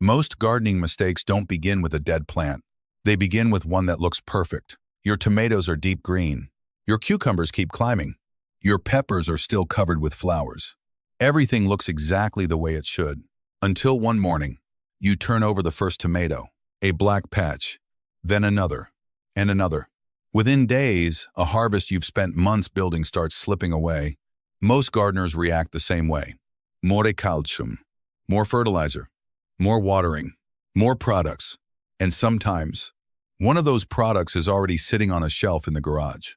Most gardening mistakes don't begin with a dead plant. They begin with one that looks perfect. Your tomatoes are deep green. Your cucumbers keep climbing. Your peppers are still covered with flowers. Everything looks exactly the way it should. Until one morning, you turn over the first tomato, a black patch, then another, and another. Within days, a harvest you've spent months building starts slipping away. Most gardeners react the same way. More calcium, more fertilizer, more watering, more products, and sometimes, one of those products is already sitting on a shelf in the garage.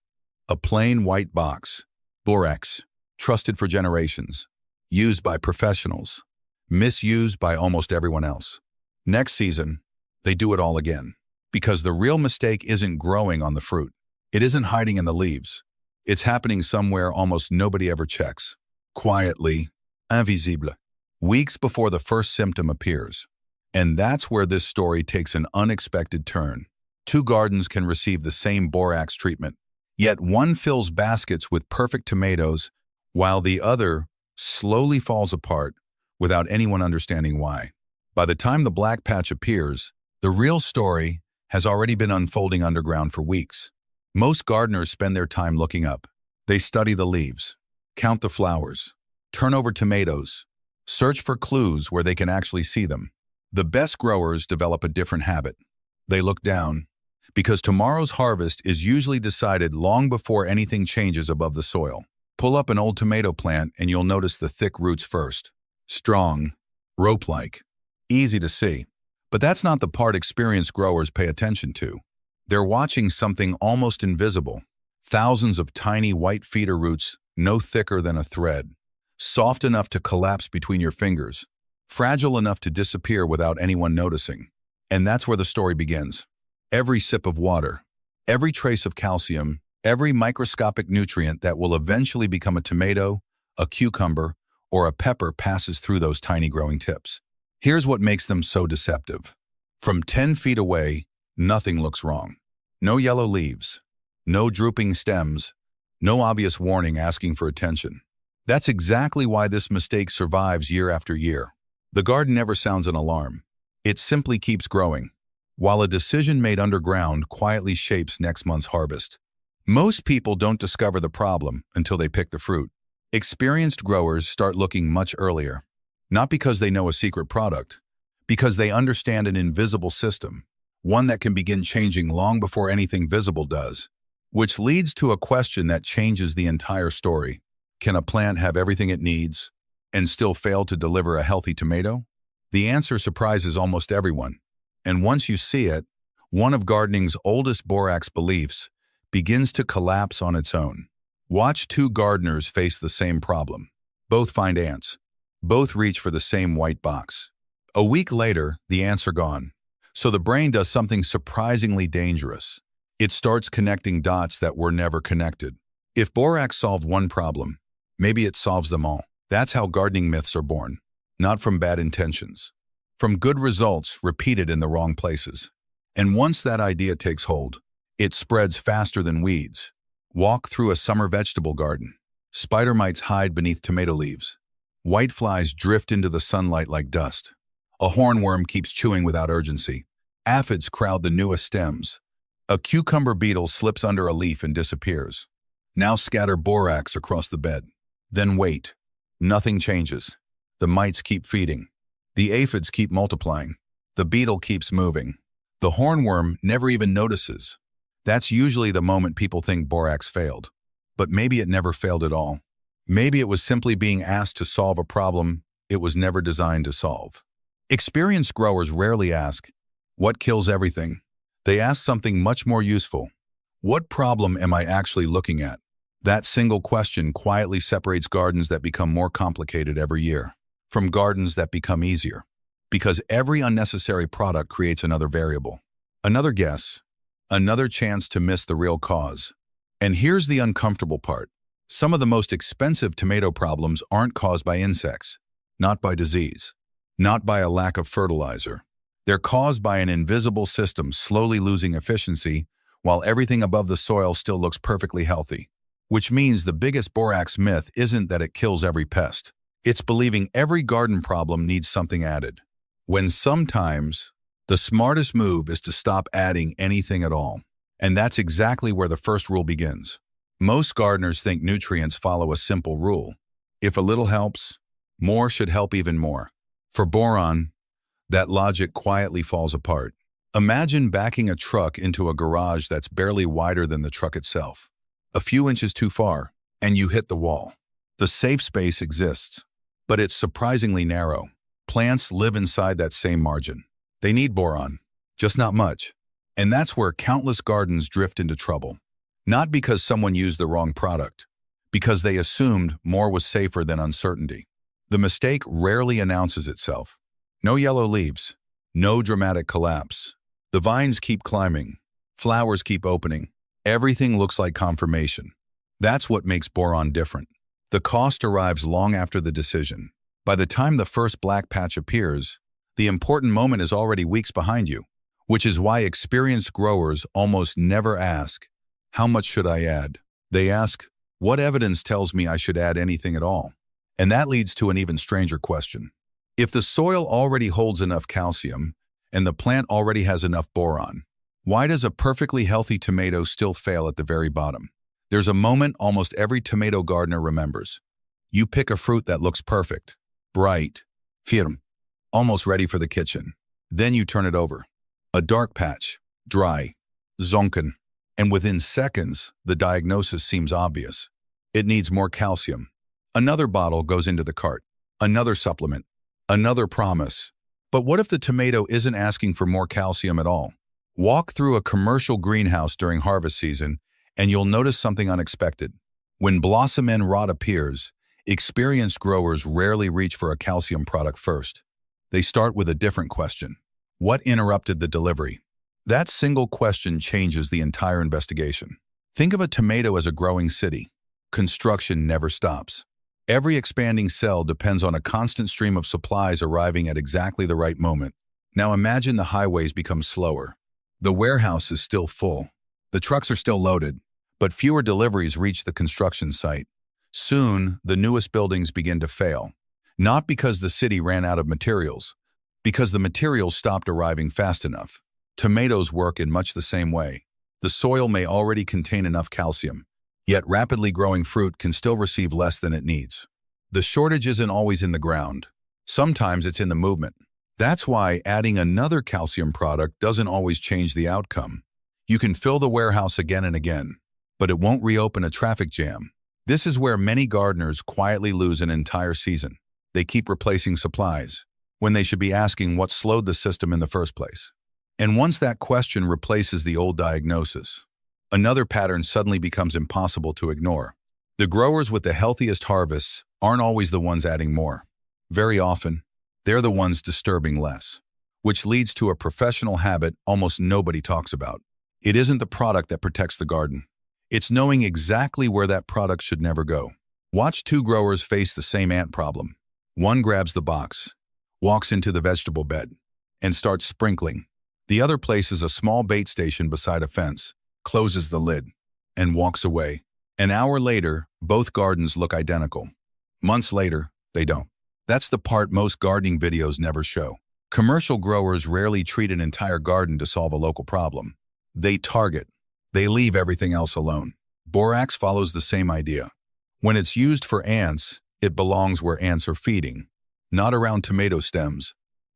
A plain white box, Borax, trusted for generations, used by professionals, misused by almost everyone else. Next season, they do it all again. Because the real mistake isn't growing on the fruit. It isn't hiding in the leaves. It's happening somewhere almost nobody ever checks. Quietly, invisible, weeks before the first symptom appears. And that's where this story takes an unexpected turn. Two gardens can receive the same borax treatment, yet one fills baskets with perfect tomatoes, while the other slowly falls apart without anyone understanding why. By the time the black patch appears, the real story has already been unfolding underground for weeks. Most gardeners spend their time looking up. They study the leaves, count the flowers, turn over tomatoes, search for clues where they can actually see them. The best growers develop a different habit. They look down, because tomorrow's harvest is usually decided long before anything changes above the soil. Pull up an old tomato plant and you'll notice the thick roots first. Strong, rope-like, easy to see. But that's not the part experienced growers pay attention to. They're watching something almost invisible. Thousands of tiny white feeder roots, no thicker than a thread, soft enough to collapse between your fingers, fragile enough to disappear without anyone noticing. And that's where the story begins. Every sip of water, every trace of calcium, every microscopic nutrient that will eventually become a tomato, a cucumber, or a pepper passes through those tiny growing tips. Here's what makes them so deceptive. From 10 feet away, nothing looks wrong. No yellow leaves, no drooping stems, no obvious warning asking for attention. That's exactly why this mistake survives year after year. The garden never sounds an alarm. It simply keeps growing, while a decision made underground quietly shapes next month's harvest. Most people don't discover the problem until they pick the fruit. Experienced growers start looking much earlier. Not because they know a secret product, because they understand an invisible system, one that can begin changing long before anything visible does. Which leads to a question that changes the entire story. Can a plant have everything it needs and still fail to deliver a healthy tomato? The answer surprises almost everyone. And once you see it, one of gardening's oldest borax beliefs begins to collapse on its own. Watch two gardeners face the same problem. Both find ants. Both reach for the same white box. A week later, the ants are gone. So the brain does something surprisingly dangerous. It starts connecting dots that were never connected. If borax solved one problem, maybe it solves them all. That's how gardening myths are born. Not from bad intentions. From good results repeated in the wrong places. And once that idea takes hold, it spreads faster than weeds. Walk through a summer vegetable garden. Spider mites hide beneath tomato leaves. Whiteflies drift into the sunlight like dust. A hornworm keeps chewing without urgency. Aphids crowd the newest stems. A cucumber beetle slips under a leaf and disappears. Now scatter borax across the bed. Then wait. Nothing changes. The mites keep feeding. The aphids keep multiplying. The beetle keeps moving. The hornworm never even notices. That's usually the moment people think borax failed. But maybe it never failed at all. Maybe it was simply being asked to solve a problem it was never designed to solve. Experienced growers rarely ask, "What kills everything?" They ask something much more useful. What problem am I actually looking at? That single question quietly separates gardens that become more complicated every year from gardens that become easier. Because every unnecessary product creates another variable, another guess, another chance to miss the real cause. And here's the uncomfortable part. Some of the most expensive tomato problems aren't caused by insects, not by disease, not by a lack of fertilizer. They're caused by an invisible system slowly losing efficiency while everything above the soil still looks perfectly healthy. Which means the biggest borax myth isn't that it kills every pest. It's believing every garden problem needs something added. when sometimes the smartest move is to stop adding anything at all. And that's exactly where the first rule begins. Most gardeners think nutrients follow a simple rule. If a little helps, more should help even more. For boron, that logic quietly falls apart. Imagine backing a truck into a garage that's barely wider than the truck itself. A few inches too far, and you hit the wall. The safe space exists, but it's surprisingly narrow. Plants live inside that same margin. They need boron, just not much. And that's where countless gardens drift into trouble. Not because someone used the wrong product, because they assumed more was safer than uncertainty. The mistake rarely announces itself. No yellow leaves, no dramatic collapse. The vines keep climbing, flowers keep opening. Everything looks like confirmation. That's what makes boron different. The cost arrives long after the decision. By the time the first black patch appears, the important moment is already weeks behind you, which is why experienced growers almost never ask, "How much should I add?" They ask, "What evidence tells me I should add anything at all?" And that leads to an even stranger question. If the soil already holds enough calcium and the plant already has enough boron, why does a perfectly healthy tomato still fail at the very bottom? There's a moment almost every tomato gardener remembers. You pick a fruit that looks perfect, bright, firm, almost ready for the kitchen. Then you turn it over. A dark patch, dry, sunken, and within seconds, the diagnosis seems obvious. It needs more calcium. Another bottle goes into the cart, another supplement, another promise. But what if the tomato isn't asking for more calcium at all? Walk through a commercial greenhouse during harvest season, and you'll notice something unexpected. When blossom end rot appears, experienced growers rarely reach for a calcium product first. They start with a different question. What interrupted the delivery? That single question changes the entire investigation. Think of a tomato as a growing city. Construction never stops. Every expanding cell depends on a constant stream of supplies arriving at exactly the right moment. Now imagine the highways become slower. The warehouse is still full. The trucks are still loaded, but fewer deliveries reach the construction site. Soon, the newest buildings begin to fail. Not because the city ran out of materials, because the materials stopped arriving fast enough. Tomatoes work in much the same way. The soil may already contain enough calcium, yet rapidly growing fruit can still receive less than it needs. The shortage isn't always in the ground. Sometimes it's in the movement. That's why adding another calcium product doesn't always change the outcome. You can fill the warehouse again and again, but it won't reopen a traffic jam. This is where many gardeners quietly lose an entire season. They keep replacing supplies, when they should be asking what slowed the system in the first place. And once that question replaces the old diagnosis, another pattern suddenly becomes impossible to ignore. The growers with the healthiest harvests aren't always the ones adding more. Very often, they're the ones disturbing less, which leads to a professional habit almost nobody talks about. It isn't the product that protects the garden. It's knowing exactly where that product should never go. Watch two growers face the same ant problem. One grabs the box, walks into the vegetable bed, and starts sprinkling. The other places a small bait station beside a fence, closes the lid, and walks away. An hour later, both gardens look identical. Months later, they don't. That's the part most gardening videos never show. Commercial growers rarely treat an entire garden to solve a local problem. They target. They leave everything else alone. Borax follows the same idea. When it's used for ants, it belongs where ants are feeding. Not around tomato stems,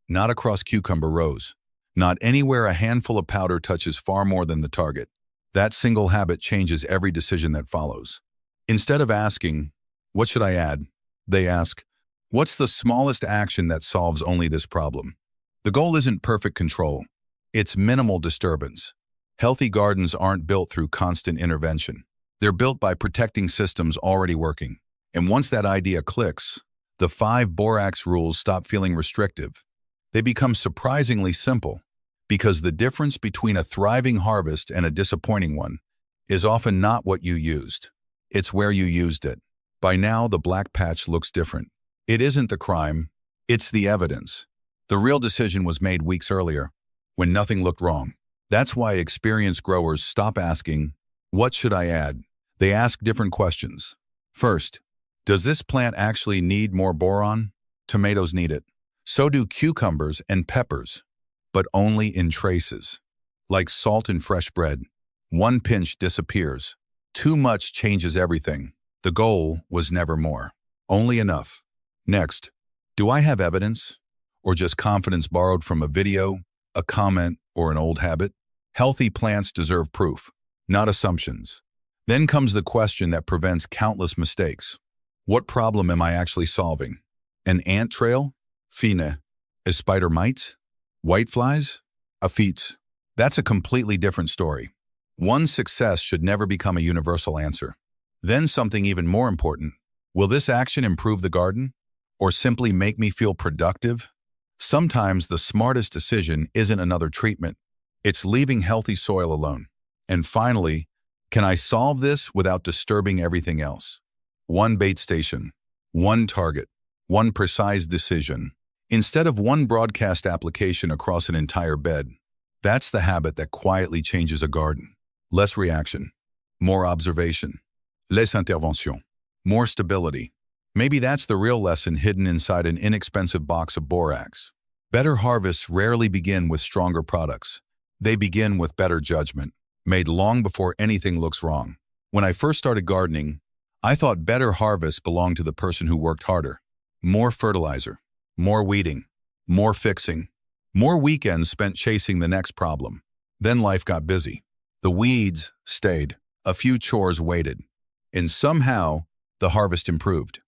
not across cucumber rows, not anywhere a handful of powder touches far more than the target. That single habit changes every decision that follows. Instead of asking, "What should I add?" they ask, "What's the smallest action that solves only this problem?" The goal isn't perfect control. It's minimal disturbance. Healthy gardens aren't built through constant intervention. They're built by protecting systems already working. And once that idea clicks, the 5 Borax rules stop feeling restrictive. They become surprisingly simple, because the difference between a thriving harvest and a disappointing one is often not what you used. It's where you used it. By now, the black patch looks different. It isn't the crime, it's the evidence. The real decision was made weeks earlier, when nothing looked wrong. That's why experienced growers stop asking, "What should I add?" They ask different questions. First, does this plant actually need more boron? Tomatoes need it. So do cucumbers and peppers, but only in traces. Like salt in fresh bread, one pinch disappears. Too much changes everything. The goal was never more, only enough. Next, do I have evidence? Or just confidence borrowed from a video, a comment, or an old habit? Healthy plants deserve proof, not assumptions. Then comes the question that prevents countless mistakes. What problem am I actually solving? An ant trail? Fine. A spider mites? Whiteflies? Aphids? That's a completely different story. One success should never become a universal answer. Then something even more important. Will this action improve the garden? Or simply make me feel productive? Sometimes the smartest decision isn't another treatment. It's leaving healthy soil alone. And finally, can I solve this without disturbing everything else? One bait station, one target, one precise decision, instead of one broadcast application across an entire bed. That's the habit that quietly changes a garden. Less reaction, more observation, les interventions, more stability. Maybe that's the real lesson hidden inside an inexpensive box of borax. Better harvests rarely begin with stronger products. They begin with better judgment, made long before anything looks wrong. When I first started gardening, I thought better harvests belonged to the person who worked harder. More fertilizer, more weeding, more fixing, more weekends spent chasing the next problem. Then life got busy. The weeds stayed. A few chores waited. And somehow, the harvest improved.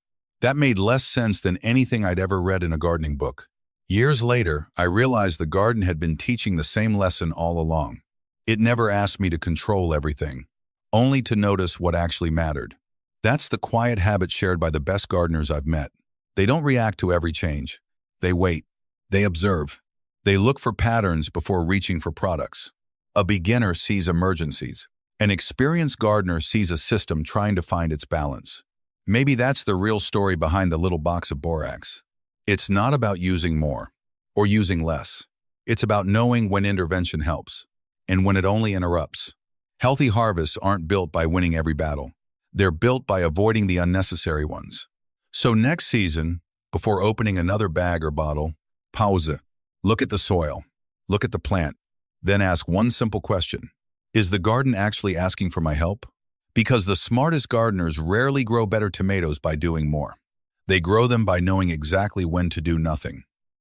That made less sense than anything I'd ever read in a gardening book. Years later, I realized the garden had been teaching the same lesson all along. It never asked me to control everything, only to notice what actually mattered. That's the quiet habit shared by the best gardeners I've met. They don't react to every change. They wait. They observe. They look for patterns before reaching for products. A beginner sees emergencies. An experienced gardener sees a system trying to find its balance. Maybe that's the real story behind the little box of borax. It's not about using more or using less. It's about knowing when intervention helps and when it only interrupts. Healthy harvests aren't built by winning every battle. They're built by avoiding the unnecessary ones. So next season, before opening another bag or bottle, pause. Look at the soil. Look at the plant. Then ask one simple question. Is the garden actually asking for my help? Because the smartest gardeners rarely grow better tomatoes by doing more. They grow them by knowing exactly when to do nothing.